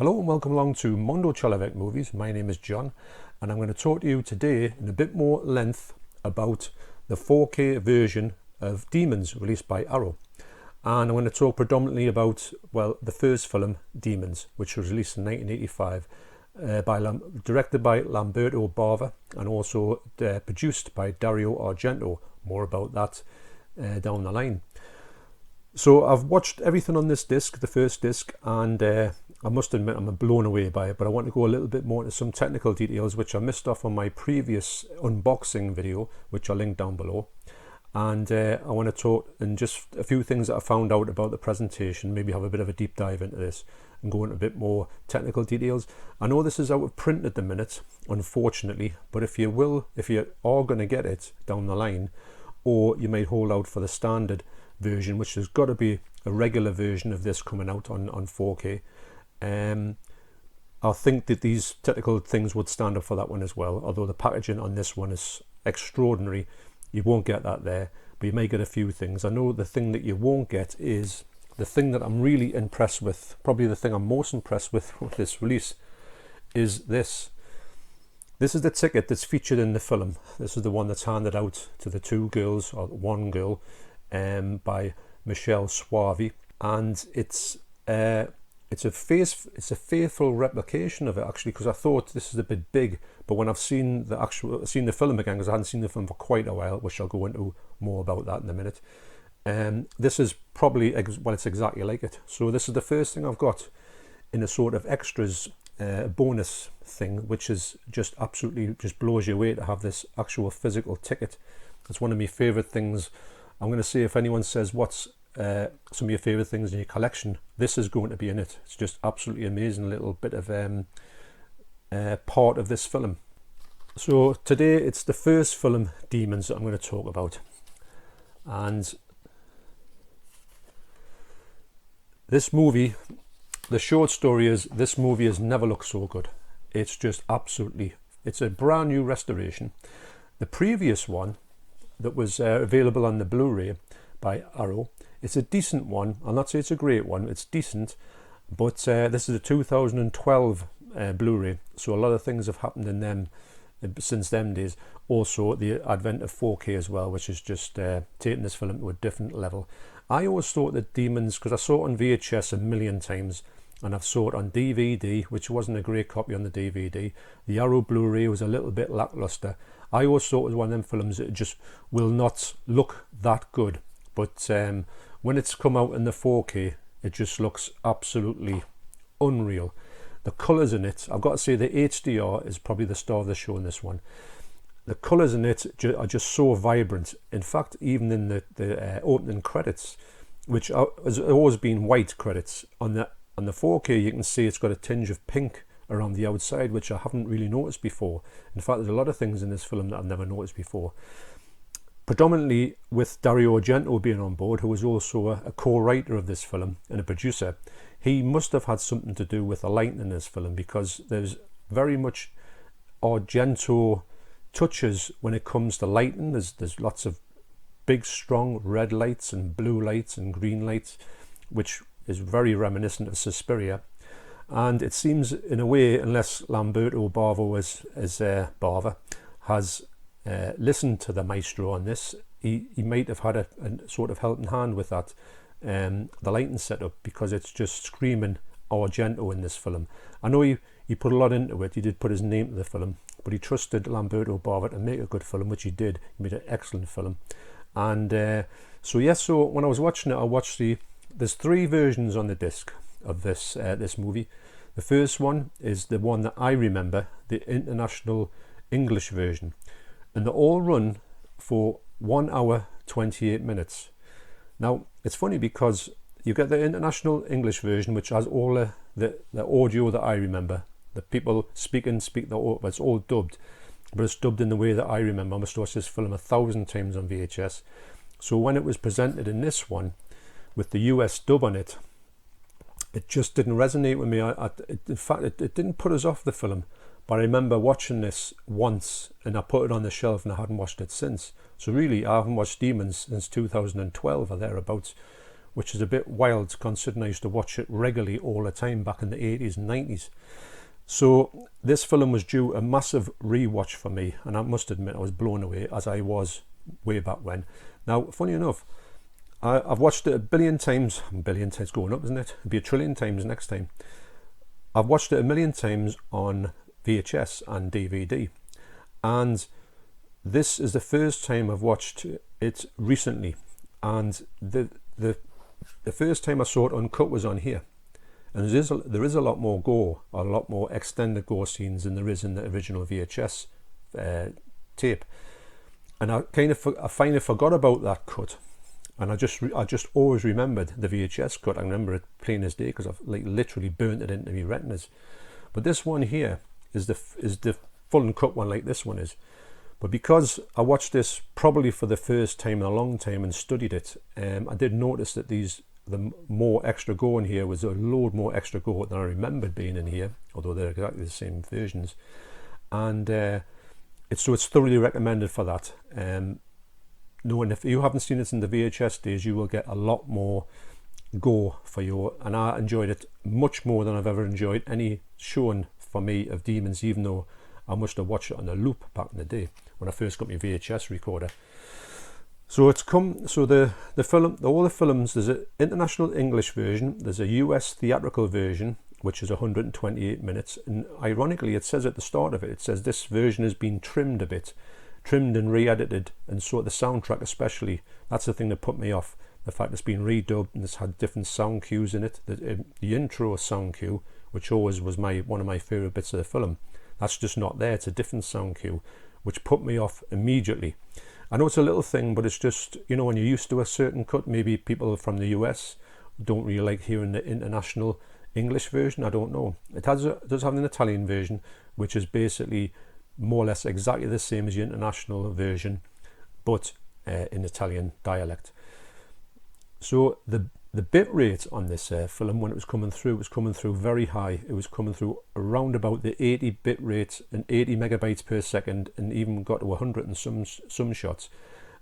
Hello and welcome along to Mondo Chalavec Movies. My name is John and I'm going to talk to you today in a bit more length about the 4K version of Demons released by Arrow. And I'm going to talk predominantly about, well, the first film, Demons, which was released in 1985, directed by Lamberto Bava and also produced by Dario Argento. More about that down the line. So I've watched everything on this disc, the first disc, and I must admit I'm blown away by it, but I want to go a little bit more into some technical details which I missed off on my previous unboxing video, which I'll link down below. And I want to talk and just a few things that I found out about the presentation, maybe have a bit of a deep dive into this and go into a bit more technical details. I know this is out of print at the minute, unfortunately, but if you are going to get it down the line, or you might hold out for the standard version, which has got to be a regular version of this coming out on 4K. I think that these technical things would stand up for that one as well, although the packaging on this one is extraordinary. You won't get that there, but you may get a few things. I know the thing that you won't get is the thing that I'm really impressed with, probably the thing I'm most impressed with this release, is this. This is the ticket that's featured in the film. This is the one that's handed out to the two girls, or one girl, by Michelle Suavi, and it's a faithful replication of it, actually, because I thought this is a bit big, but when I've seen the film again, because I hadn't seen the film for quite a while, which I'll go into more about that in a minute, this is probably, well, it's exactly like it. So this is the first thing I've got in a sort of extras bonus thing, which is just absolutely just blows you away to have this actual physical ticket. It's one of my favorite things. I'm going to say, if anyone says what's some of your favorite things in your collection, this is going to be in it. It's just absolutely amazing little bit of part of this film. So today it's the first film, Demons, that I'm going to talk about. And this movie, the short story is, this movie has never looked so good. It's just absolutely, it's a brand new restoration. The previous one that was available on the Blu-ray by Arrow, it's a decent one. I'll not say it's a great one, it's decent, but this is a 2012 Blu-ray, so a lot of things have happened in them since them days. Also the advent of 4K as well, which is just taking this film to a different level. I always thought that Demons, because I saw it on VHS a million times, and I've saw it on DVD, which wasn't a great copy on the DVD. The Arrow Blu-ray was a little bit lackluster. I always thought it was one of them films that just will not look that good, but when it's come out in the 4K, it just looks absolutely unreal. The colours in it, I've got to say the HDR is probably the star of the show in this one. The colours in it are just so vibrant. In fact, even in the opening credits, which has always been white credits, on the 4K you can see it's got a tinge of pink around the outside, which I haven't really noticed before. In fact, there's a lot of things in this film that I've never noticed before. Predominantly with Dario Argento being on board, who was also a co-writer of this film and a producer. He must have had something to do with the lighting in this film, because there's very much Argento touches when it comes to lighting. There's lots of big strong red lights and blue lights and green lights, which is very reminiscent of Suspiria. And it seems, in a way, unless Lamberto Bava has listened to the maestro on this, he might have had a sort of helping hand with that, the lighting setup, because it's just screaming Argento in this film. I know he put a lot into it. He did put his name to the film, but he trusted Lamberto Bava to make a good film, which he did. He made an excellent film. And so when I was watching it, there's three versions on the disc of this movie. The first one is the one that I remember, the international English version, and they all run for 1 hour 28 minutes. Now it's funny because you get the international English version, which has all the audio that I remember. The people speak it's all dubbed, but it's dubbed in the way that I remember. I must have watched this film 1,000 times on VHS. So when it was presented in this one with the US dub on it, it just didn't resonate with me. In fact, it didn't put us off the film, but I remember watching this once and I put it on the shelf and I hadn't watched it since. So really, I haven't watched Demons since 2012 or thereabouts, which is a bit wild considering I used to watch it regularly all the time back in the 80s and 90s. So this film was due a massive rewatch for me, and I must admit I was blown away, as I was way back when. Now, funny enough, I've watched it a billion times going up, isn't it? It'll be a trillion times next time. I've watched it a million times on VHS and DVD, and this is the first time I've watched it recently, and the first time I saw it uncut was on here. And there is a lot more gore, a lot more extended gore scenes than there is in the original VHS tape. And I finally forgot about that cut, and I just always remembered the VHS cut. I remember it plain as day because I've literally burnt it into my retinas. But this one here is the full and cut one, like this one is. But because I watched this probably for the first time in a long time and studied it, I did notice that the more extra gore in here was a load more extra gore than I remembered being in here, although they're exactly the same versions. And it's thoroughly recommended for that. Knowing if you haven't seen it in the VHS days, you will get a lot more gore and I enjoyed it much more than I've ever enjoyed any showing for me of Demons, even though I must have watched it on a loop back in the day when I first got my VHS recorder. So the film, all the films, there's an international English version, there's a US theatrical version, which is 128 minutes, and ironically it says at the start of it, it says this version has been trimmed a bit, trimmed and re-edited, and so the soundtrack especially, that's the thing that put me off, the fact it's been redubbed and it's had different sound cues in it. The intro sound cue, which always was one of my favourite bits of the film, that's just not there, it's a different sound cue, which put me off immediately. I know it's a little thing, but it's just, when you're used to a certain cut, maybe people from the US don't really like hearing the international English version, I don't know. It does have an Italian version, which is basically more or less exactly the same as the international version, but in Italian dialect. So the bit rate on this film, when it was coming through very high. It was coming through around about the 80 bit rate and 80 megabytes per second, and even got to 100 in some shots,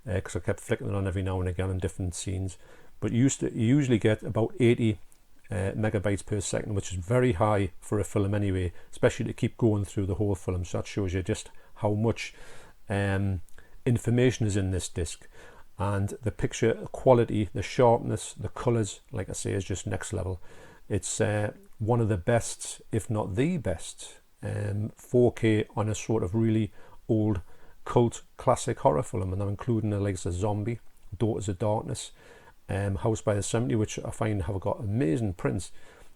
because I kept flicking it on every now and again in different scenes. But you usually get about 80 megabytes per second, which is very high for a film anyway, especially to keep going through the whole film. So that shows you just how much information is in this disc. And the picture quality, the sharpness, the colours, like I say, is just next level. It's one of the best, if not the best, 4K on a sort of really old cult classic horror film, and I'm including the likes of Zombie, Daughters of Darkness, House by the Cemetery, which I find have got amazing prints.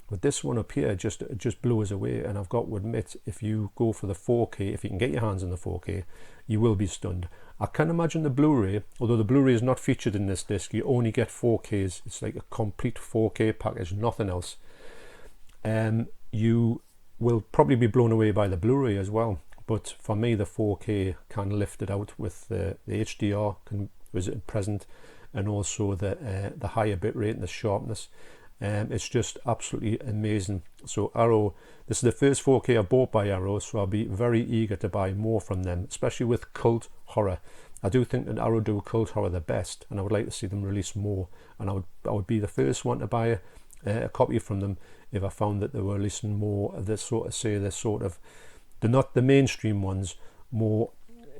But this one up here just blew us away, and I've got to admit, if you go for the 4K, if you can get your hands on the 4K, you will be stunned. I can imagine the Blu-ray, although the Blu-ray is not featured in this disc, you only get 4Ks. It's like a complete 4K package, nothing else. You will probably be blown away by the Blu-ray as well, but for me the 4K can lift it out with the HDR was present, and also the higher bit rate and the sharpness. It's just absolutely amazing. So Arrow, this is the first 4K I bought by Arrow, so I'll be very eager to buy more from them, especially with cult horror. I do think that Arrow do cult horror the best, and I would like to see them release more, and I would be the first one to buy a copy from them if I found that they were releasing more of this they're not the mainstream ones, more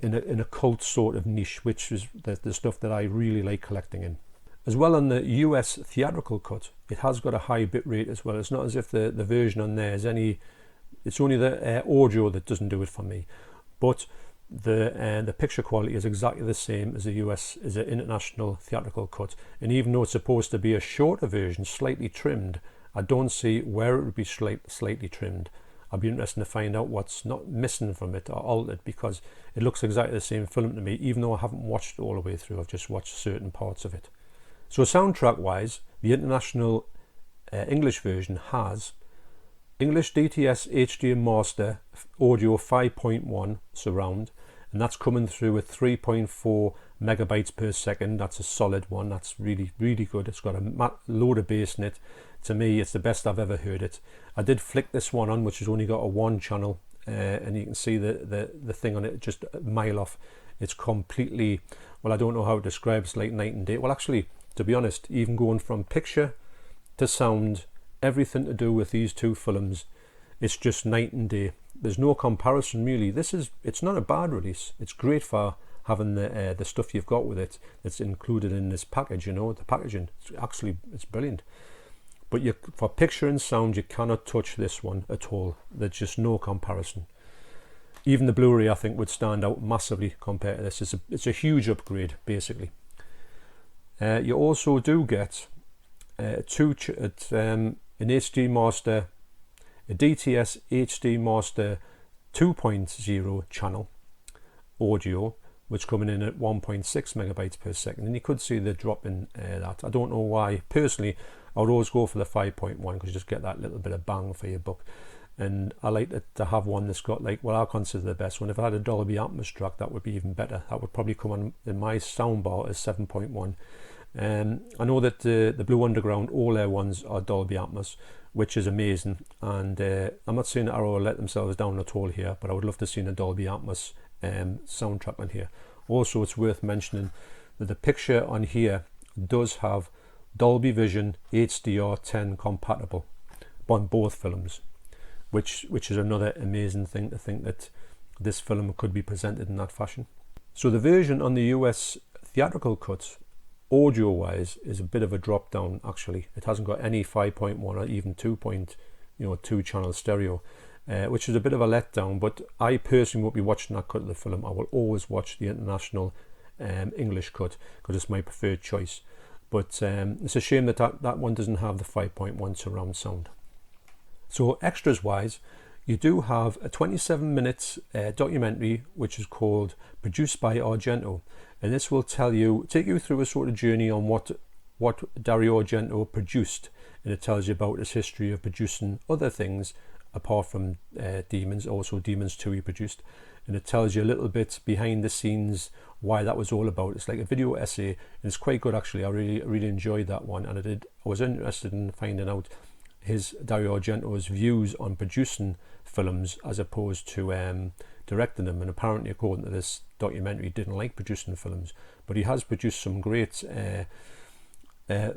in a cult sort of niche, which is the stuff that I really like collecting in. As well, on the US theatrical cut, it has got a high bit rate as well. It's not as if the version on there is it's only the audio that doesn't do it for me. But the picture quality is exactly the same as the international theatrical cut. And even though it's supposed to be a shorter version, slightly trimmed, I don't see where it would be slightly trimmed. I'd be interested to find out what's not missing from it or altered, because it looks exactly the same film to me, even though I haven't watched it all the way through. I've just watched certain parts of it. So soundtrack wise, the international English version has English DTS HDMI Master Audio 5.1 surround, and that's coming through with 3.4 megabytes per second. That's a solid one. That's really, really good. It's got a load of bass in it. To me, it's the best I've ever heard it. I did flick this one on, which has only got a one channel, and you can see the thing on it just a mile off. It's completely, well, I don't know how to describe it. It's like night and day. Well, actually, to be honest. Even going from picture to sound, everything to do with these two films, it's just night and day. There's no comparison really. It's not a bad release. It's great for having the stuff you've got with it that's included in this package. You know, the packaging, it's brilliant. But for picture and sound, you cannot touch this one at all. There's just no comparison. Even the Blu-ray, I think, would stand out massively compared to this. It's a huge upgrade, basically. You also do get an HD Master, a DTS HD Master 2.0 channel audio, which coming in at 1.6 megabytes per second, and you could see the drop in that. I don't know why. Personally, I would always go for the 5.1 because you just get that little bit of bang for your buck. And I like to have one that's got like what I consider the best one. If I had a Dolby Atmos track, that would be even better. That would probably come on in my soundbar as 7.1. I know that the Blue Underground, all their ones are Dolby Atmos, which is amazing. And I'm not saying that Arrow will let themselves down at all here, but I would love to see a Dolby Atmos soundtrack on here. Also, it's worth mentioning that the picture on here does have Dolby Vision HDR10 compatible on both films, which is another amazing thing to think that this film could be presented in that fashion. So the version on the US theatrical cut, audio wise, is a bit of a drop down actually. It hasn't got any 5.1 or even 2 channel stereo, which is a bit of a letdown, but I personally won't be watching that cut of the film. I will always watch the international English cut because it's my preferred choice. But it's a shame that one doesn't have the 5.1 surround sound. So extras wise, you do have a 27-minute documentary which is called Produced by Argento, and this will take you through a sort of journey on what Dario Argento produced, and it tells you about his history of producing other things apart from Demons. Also Demons 2 he produced, and it tells you a little bit behind the scenes why that was all about. It's like a video essay, and it's quite good actually. I really enjoyed that one, and I was interested in finding out Dario Argento's views on producing films as opposed to directing them. And apparently, according to this documentary, he didn't like producing films, but he has produced some great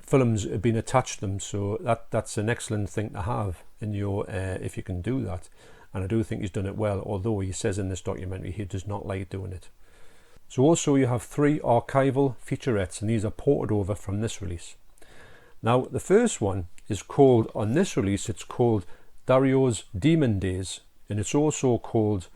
films have been attached to them, so that's an excellent thing to have in your if you can do that. And I do think he's done it well, although he says in this documentary he does not like doing it. So also you have 3 archival featurettes, and these are ported over from this release. Now the first one is called, on this release, it's called Dario's Demon Days, and it's also called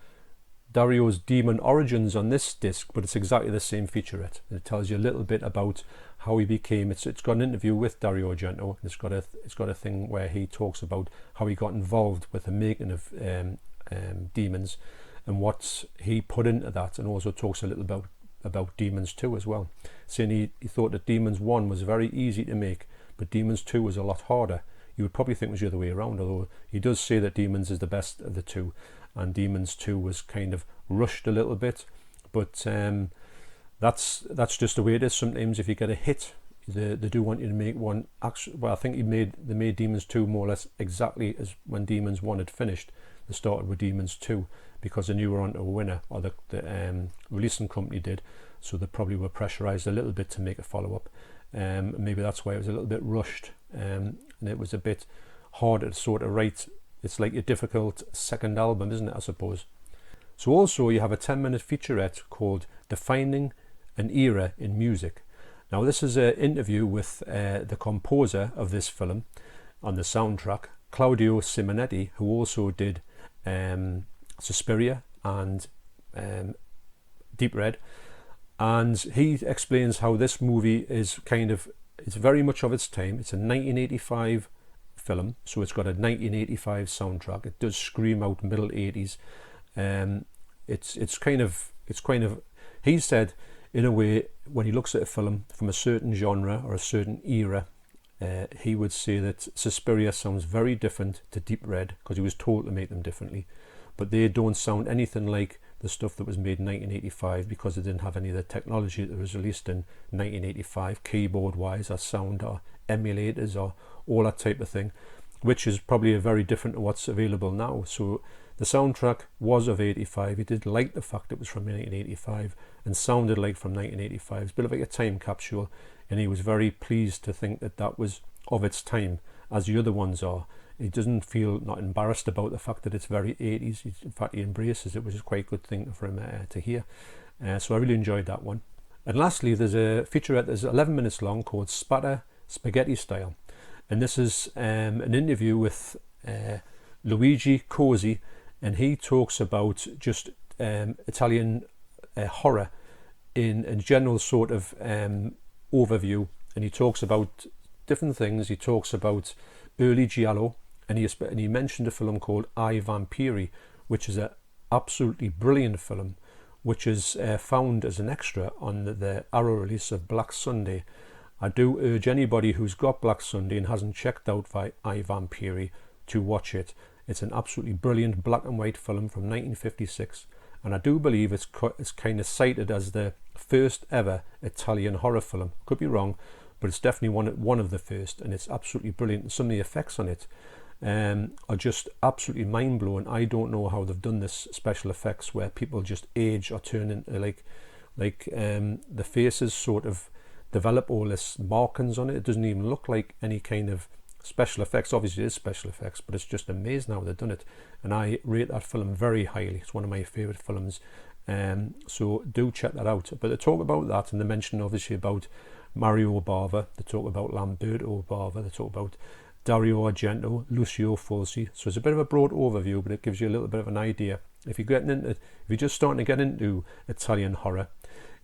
Dario's Demon Origins on this disc, but it's exactly the same featurette. And it tells you a little bit about how he became. It's got an interview with Dario Argento, and it's got a thing where he talks about how he got involved with the making of Demons and what he put into that, and also talks a little about Demons 2 as well, saying he thought that Demons 1 was very easy to make, but Demons 2 was a lot harder. You would probably think it was the other way around, although he does say that Demons is the best of the two, and Demons 2 was kind of rushed a little bit, but that's just the way it is. Sometimes if you get a hit, they do want you to make one. Well, I think they made Demons 2 more or less exactly as when Demons 1 had finished. They started with Demons 2 because they knew we were onto a winner, or the releasing company did, so they probably were pressurized a little bit to make a follow-up. Maybe that's why it was a little bit rushed, and it was a bit harder to sort of write. It's like a difficult second album, isn't it, I suppose. So also you have a 10-minute featurette called Defining an Era in Music. Now this is an interview with the composer of this film on the soundtrack, Claudio Simonetti, who also did Suspiria and Deep Red. And he explains how this movie is it's very much of its time. It's a 1985 film, so it's got a 1985 soundtrack. It does scream out middle 80s. It's kind of he said, in a way, when he looks at a film from a certain genre or a certain era, he would say that Suspiria sounds very different to Deep Red because he was told to make them differently, but they don't sound anything like the stuff that was made in 1985 because they didn't have any of the technology that was released in 1985, keyboard wise or sound or emulators or all that type of thing, which is probably very different to what's available now. So the soundtrack was of 85. He did like the fact it was from 1985 and sounded like from 1985. It's a bit of like a time capsule. and he was very pleased to think that that was of its time, as the other ones are. He doesn't feel not embarrassed about the fact that it's very 80s. In fact, he embraces it, which is quite a good thing for him to hear. So I really enjoyed that one. And lastly, there's a featurette that's 11 minutes long called Spatter Spaghetti Style. And this is an interview with Luigi Cosi, and he talks about just Italian horror in a general sort of overview. And he talks about different things. He talks about early Giallo, and he mentioned a film called I Vampiri, which is an absolutely brilliant film, which is found as an extra on the Arrow release of Black Sunday. I do urge anybody who's got Black Sunday and hasn't checked out I Vampiri to watch it. It's an absolutely brilliant black and white film from 1956, and I do believe it's kind of cited as the first ever Italian horror film. Could be wrong, but it's definitely one of the first, and it's absolutely brilliant. Some of the effects on it are just absolutely mind-blowing. I don't know how they've done this special effects where people just age or turn into like the faces sort of develop all this markings on it. It doesn't even look like any kind of special effects. Obviously it is special effects, but it's just amazing how they've done it, and I rate that film very highly. It's one of my favorite films, so do check that out. But they talk about that, and they mention obviously about Mario Bava, they talk about Lamberto Bava, they talk about Dario Argento, Lucio Fulci. So it's a bit of a broad overview, but it gives you a little bit of an idea. If you're just starting to get into Italian horror,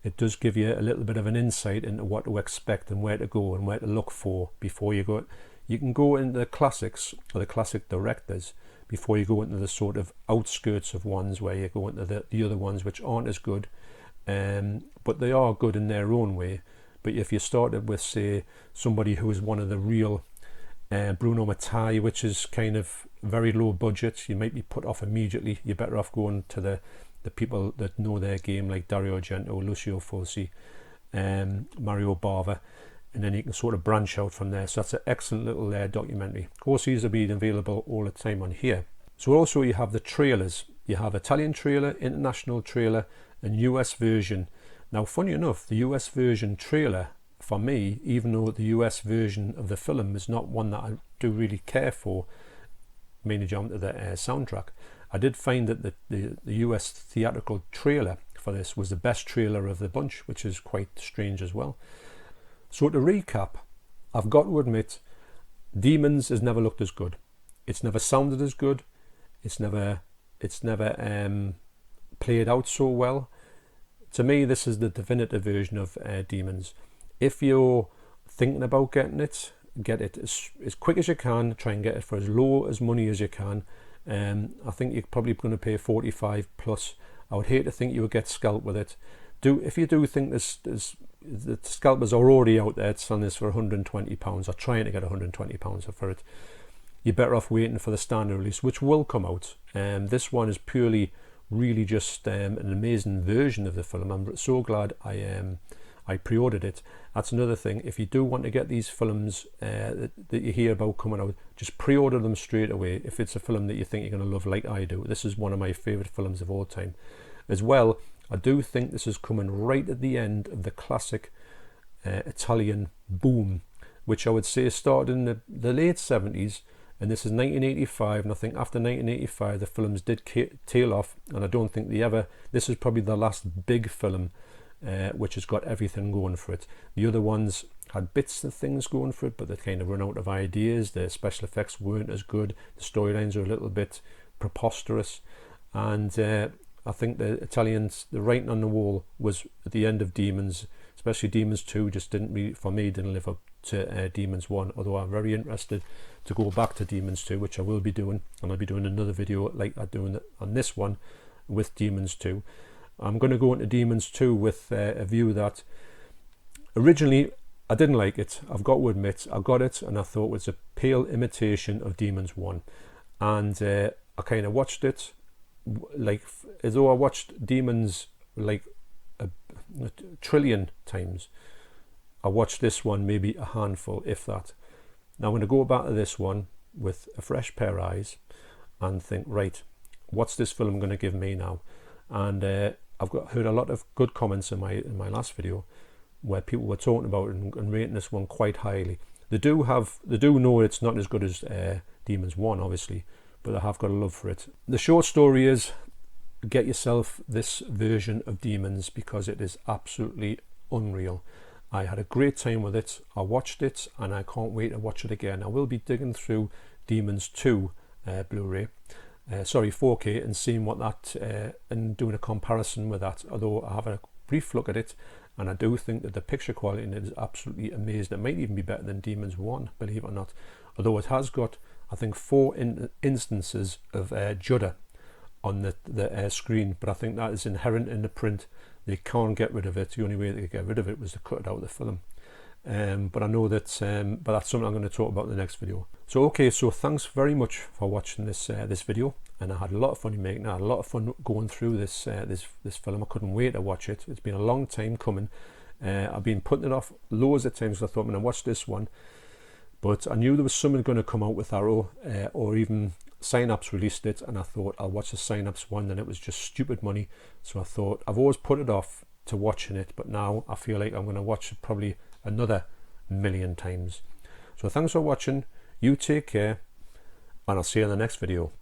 it does give you a little bit of an insight into what to expect and where to go and where to look for before you go. You can go into the classics or the classic directors before you go into the sort of outskirts of ones where you go into the other ones which aren't as good, but they are good in their own way. But if you started with, say, somebody who is one of the real Bruno Mattei, which is kind of very low budget, you might be put off immediately. You're better off going to the people that know their game, like Dario Argento, Lucio Fulci, Mario Bava, and then you can sort of branch out from there. So that's an excellent little documentary. Of course, these are being available all the time on here. So also you have the trailers. You have Italian trailer, international trailer, and US version. Now, funny enough, the US version trailer, for me, even though the US version of the film is not one that I do really care for, mainly down to the soundtrack, I did find that the US theatrical trailer for this was the best trailer of the bunch, which is quite strange as well. So to recap, I've got to admit, Demons has never looked as good. It's never sounded as good. It's never played out so well. To me, this is the definitive version of Demons. If you're thinking about getting it, get it as quick as you can. Try and get it for as low as money as you can. I think you're probably going to pay 45 plus. I would hate to think you would get scalped with it. If you do think the scalpers are already out there selling this for £120 or trying to get £120 for it, you're better off waiting for the standard release, which will come out. This one is purely really just an amazing version of the film. I'm so glad I pre-ordered it. That's another thing. If you do want to get these films that you hear about coming out, just pre-order them straight away. If it's a film that you think you're going to love, like I do. This is one of my favorite films of all time. As well, I do think this is coming right at the end of the classic Italian boom, which I would say started in the late 70s, and this is 1985, and I think after 1985 the films did tail off, and I don't think this is probably the last big film which has got everything going for it. The other ones had bits of things going for it, but they kind of run out of ideas. The special effects weren't as good, the storylines are a little bit preposterous, and I think the Italians, the writing on the wall was at the end of Demons, especially Demons 2 just didn't live up to Demons 1, although I'm very interested to go back to Demons 2, which I will be doing, and I'll be doing another video like I'm doing on this one with Demons 2. I'm going to go into Demons 2 with a view that originally I didn't like it. I've got to admit, I got it and I thought it was a pale imitation of Demons 1, and I kind of watched it like as though I watched Demons like a trillion times. I watched this one maybe a handful, if that. Now I'm going to go back to this one with a fresh pair of eyes and think, right, what's this film going to give me now? And I've heard a lot of good comments in my last video, where people were talking about it and rating this one quite highly. They do know it's not as good as Demons 1, obviously, but they have got a love for it. The short story is, get yourself this version of Demons because it is absolutely unreal. I had a great time with it. I watched it and I can't wait to watch it again. I will be digging through Demons 2 Blu-ray, 4K, and seeing what that, and doing a comparison with that. Although I have a brief look at it, and I do think that the picture quality in it is absolutely amazing. It might even be better than Demons 1, believe it or not. Although it has got, I think, 4 instances of judder on the screen, but I think that is inherent in the print. They can't get rid of it. The only way they could get rid of it was to cut it out of the film. But I know that, but that's something I'm going to talk about in the next video. So okay, so thanks very much for watching this this video, and I had a lot of fun in making it. I had a lot of fun going through this this film. I couldn't wait to watch it. It's been a long time coming. I've been putting it off loads of times. I thought, when I watched this one, but I knew there was something going to come out with Arrow, or even Synapse released it, and I thought I'll watch the Synapse one, and it was just stupid money. So I thought, I've always put it off to watching it, but now I feel like I'm going to watch it probably another 1,000,000 times. So thanks for watching. You take care, and I'll see you in the next video.